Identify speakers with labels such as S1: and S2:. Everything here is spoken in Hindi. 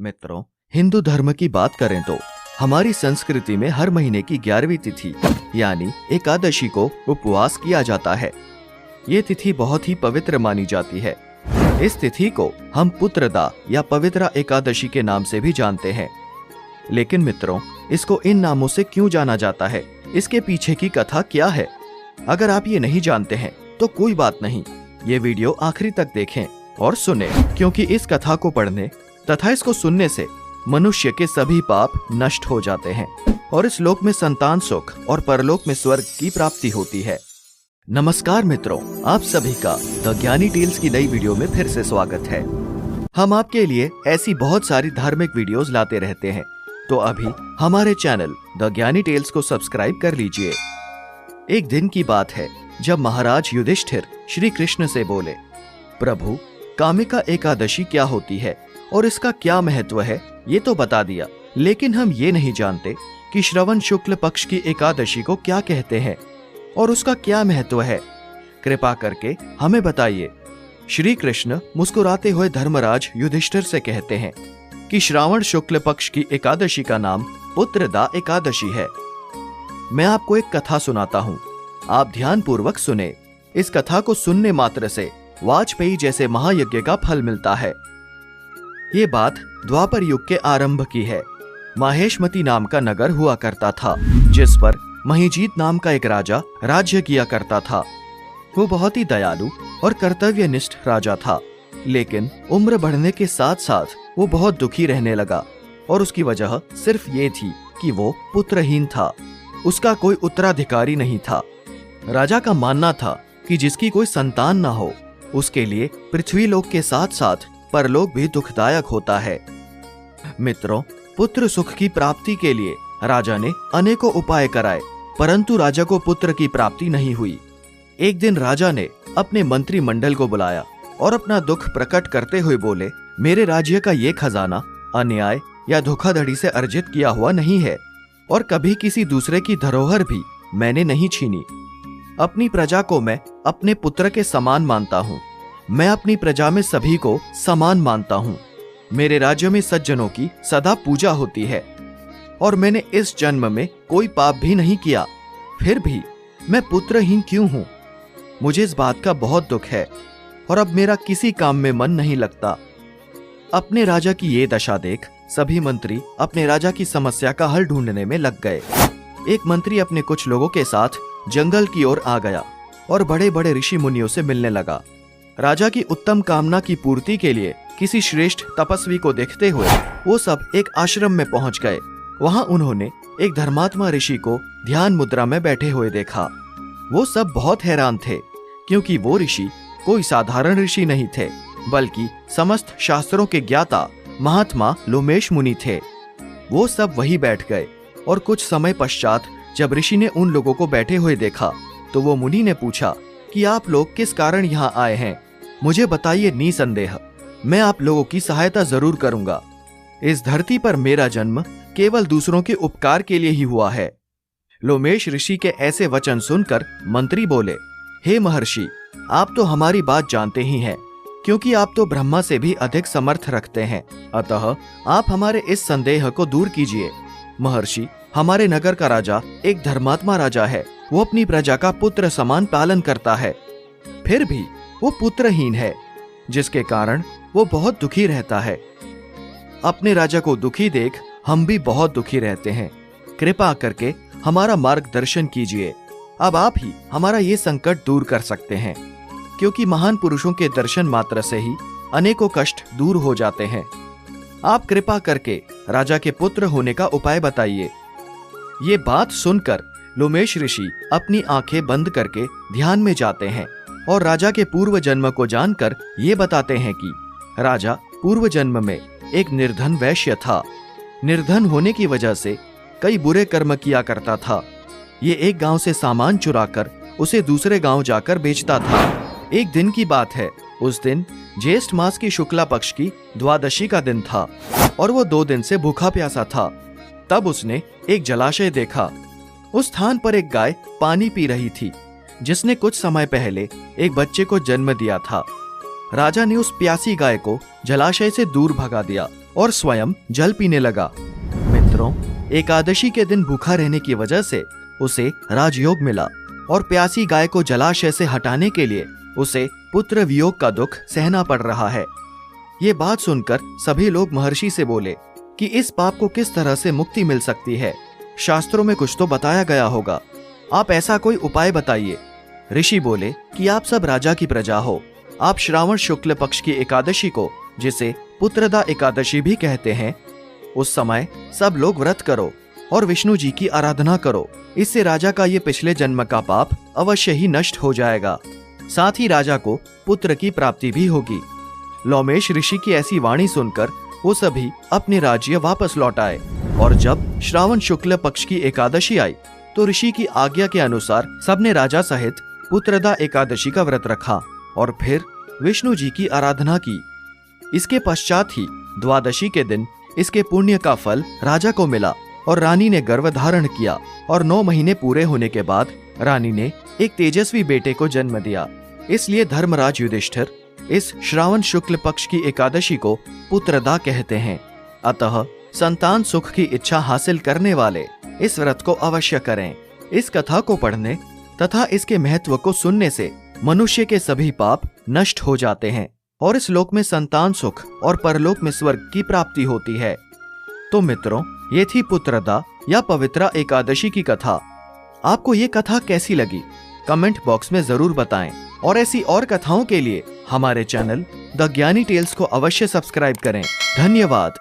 S1: मित्रों, हिंदू धर्म की बात करें तो हमारी संस्कृति में हर महीने की 11वीं तिथि यानी एकादशी को उपवास किया जाता है। ये तिथि बहुत ही पवित्र मानी जाती है। इस तिथि को हम पुत्रदा या पवित्रा एकादशी के नाम से भी जानते हैं। लेकिन मित्रों, इसको इन नामों से क्यों जाना जाता है, इसके पीछे की कथा क्या है? अगर आप ये नहीं जानते हैं तो कोई बात नहीं, ये वीडियो आखिरी तक देखें और सुने, क्योंकि इस कथा को पढ़ने तथा इसको सुनने से मनुष्य के सभी पाप नष्ट हो जाते हैं और इस लोक में संतान सुख और परलोक में स्वर्ग की प्राप्ति होती है। नमस्कार मित्रों, आप सभी का द ज्ञानी टेल्स की नई वीडियो में फिर से स्वागत है। हम आपके लिए ऐसी बहुत सारी धार्मिक वीडियोस लाते रहते हैं, तो अभी हमारे चैनल द ज्ञानी टेल्स को सब्सक्राइब कर लीजिए। एक दिन की बात है जब महाराज युधिष्ठिर श्री कृष्ण से बोले, प्रभु, कामिका एकादशी क्या होती है और इसका क्या महत्व है, ये तो बता दिया, लेकिन हम ये नहीं जानते कि श्रवण शुक्ल पक्ष की एकादशी को क्या कहते हैं और उसका क्या महत्व है। कृपा करके हमें बताइए। श्री कृष्ण मुस्कुराते हुए धर्मराज युधिष्ठिर से कहते हैं कि श्रावण शुक्ल पक्ष की एकादशी का नाम पुत्रदा एकादशी है। मैं आपको एक कथा सुनाता हूँ, आप ध्यान पूर्वक सुने। इस कथा को सुनने मात्र से वाजपेयी जैसे महायज्ञ का फल मिलता है। ये बात द्वापर युग के आरंभ की है। माहेशमती नाम का नगर हुआ करता था, जिस पर महीजीत नाम का एक राजा राज्य किया करता था। वो बहुत ही दयालु और कर्तव्यनिष्ठ राजा था, लेकिन उम्र बढ़ने के साथ साथ वो बहुत दुखी रहने लगा और उसकी वजह सिर्फ ये थी कि वो पुत्रहीन था। उसका कोई उत्तराधिकारी नहीं था। राजा का मानना था कि जिसकी कोई संतान ना हो, उसके लिए पृथ्वी लोक के साथ साथ परलोक भी दुखदायक होता है। मित्रों, पुत्र सुख की प्राप्ति के लिए राजा ने अनेकों उपाय कराए, परंतु राजा को पुत्र की प्राप्ति नहीं हुई। एक दिन राजा ने अपने मंत्रिमंडल को बुलाया और अपना दुख प्रकट करते हुए बोले, मेरे राज्य का ये खजाना अन्याय या धोखाधड़ी से अर्जित किया हुआ नहीं है और कभी किसी दूसरे की धरोहर भी मैंने नहीं छीनी। अपनी प्रजा को मैं अपने पुत्र के समान मानता हूँ। मैं अपनी प्रजा में सभी को समान मानता हूँ। मेरे राज्य में सज्जनों की सदा पूजा होती है और मैंने इस जन्म में कोई पाप भी नहीं किया, फिर भी मैं पुत्रहीन क्यों हूँ? मुझे इस बात का बहुत दुख है और अब मेरा किसी काम में मन नहीं लगता। अपने राजा की ये दशा देख सभी मंत्री अपने राजा की समस्या का हल ढूंढने में लग गए। एक मंत्री अपने कुछ लोगों के साथ जंगल की ओर आ गया और बड़े बड़े ऋषि मुनियों से मिलने लगा। राजा की उत्तम कामना की पूर्ति के लिए किसी श्रेष्ठ तपस्वी को देखते हुए वो सब एक आश्रम में पहुंच गए। वहां उन्होंने एक धर्मात्मा ऋषि को ध्यान मुद्रा में बैठे हुए देखा। वो सब बहुत हैरान थे, क्योंकि वो ऋषि कोई साधारण ऋषि नहीं थे, बल्कि समस्त शास्त्रों के ज्ञाता महात्मा लोमेश मुनि थे। वो सब वहीं बैठ गए और कुछ समय पश्चात जब ऋषि ने उन लोगों को बैठे हुए देखा तो वो मुनि ने पूछा कि आप लोग किस कारण यहाँ आए हैं? मुझे बताइए निसंदेह, मैं आप लोगों की सहायता जरूर करूंगा। इस धरती पर मेरा जन्म केवल दूसरों के उपकार के लिए ही हुआ है। लोमेश ऋषि के ऐसे वचन सुनकर मंत्री बोले, हे महर्षि, आप तो हमारी बात जानते ही हैं, क्योंकि आप तो ब्रह्मा से भी अधिक समर्थ रखते हैं, अतः आप हमारे इस संदेह को दूर कीजिए। महर्षि, हमारे नगर का राजा एक धर्मात्मा राजा है। वो अपनी प्रजा का पुत्र समान पालन करता है, फिर भी वो पुत्रहीन है, जिसके कारण वो बहुत दुखी रहता है। अपने राजा को दुखी देख हम भी बहुत दुखी रहते हैं। कृपा करके हमारा मार्गदर्शन कीजिए। अब आप ही हमारा ये संकट दूर कर सकते हैं, क्योंकि महान पुरुषों के दर्शन मात्र से ही अनेकों कष्ट दूर हो जाते हैं। आप कृपा करके राजा के पुत्र होने का उपाय बताइए। ये बात सुनकर लोमेश ऋषि अपनी आंखें बंद करके ध्यान में जाते हैं और राजा के पूर्व जन्म को जानकर ये बताते हैं कि राजा पूर्व जन्म में एक निर्धन वैश्य था। निर्धन होने की वजह से कई बुरे कर्म किया करता था। ये एक गांव से सामान चुराकर उसे दूसरे गांव जाकर बेचता था। एक दिन की बात है, उस दिन ज्येष्ठ मास की शुक्ला पक्ष की द्वादशी का दिन था और वो 2 दिन से भूखा प्यासा था। तब उसने एक जलाशय देखा। उस स्थान पर एक गाय पानी पी रही थी, जिसने कुछ समय पहले एक बच्चे को जन्म दिया था। राजा ने उस प्यासी गाय को जलाशय से दूर भगा दिया और स्वयं जल पीने लगा। मित्रों, एकादशी के दिन भूखा रहने की वजह से उसे राजयोग मिला और प्यासी गाय को जलाशय से हटाने के लिए उसे पुत्र वियोग का दुख सहना पड़ रहा है। ये बात सुनकर सभी लोग महर्षि से बोले कि इस पाप को किस तरह से मुक्ति मिल सकती है। शास्त्रों में कुछ तो बताया गया होगा, आप ऐसा कोई उपाय बताइए। ऋषि बोले कि आप सब राजा की प्रजा हो, आप श्रावण शुक्ल पक्ष की एकादशी को, जिसे पुत्रदा एकादशी भी कहते हैं, उस समय सब लोग व्रत करो और विष्णु जी की आराधना करो। इससे राजा का ये पिछले जन्म का पाप अवश्य ही नष्ट हो जाएगा, साथ ही राजा को पुत्र की प्राप्ति भी होगी। लोमेश ऋषि की ऐसी वाणी सुनकर वो सभी अपने राज्य वापस लौट आए और जब श्रावण शुक्ल पक्ष की एकादशी आई तो ऋषि की आज्ञा के अनुसार सबने राजा सहित पुत्रदा एकादशी का व्रत रखा और फिर विष्णु जी की आराधना की। इसके पश्चात ही द्वादशी के दिन इसके पुण्य का फल राजा को मिला और रानी ने गर्भ धारण किया और 9 महीने पूरे होने के बाद रानी ने एक तेजस्वी बेटे को जन्म दिया। इसलिए धर्मराज युधिष्ठिर इस श्रावण शुक्ल पक्ष की एकादशी को पुत्रदा कहते हैं। अतः संतान सुख की इच्छा हासिल करने वाले इस व्रत को अवश्य करें। इस कथा को पढ़ने तथा इसके महत्व को सुनने से मनुष्य के सभी पाप नष्ट हो जाते हैं और इस लोक में संतान सुख और परलोक में स्वर्ग की प्राप्ति होती है। तो मित्रों, ये थी पुत्रदा या पवित्रा एकादशी की कथा। आपको ये कथा कैसी लगी कमेंट बॉक्स में जरूर बताएं और ऐसी और कथाओं के लिए हमारे चैनल द ज्ञानी टेल्स को अवश्य सब्सक्राइब करें। धन्यवाद।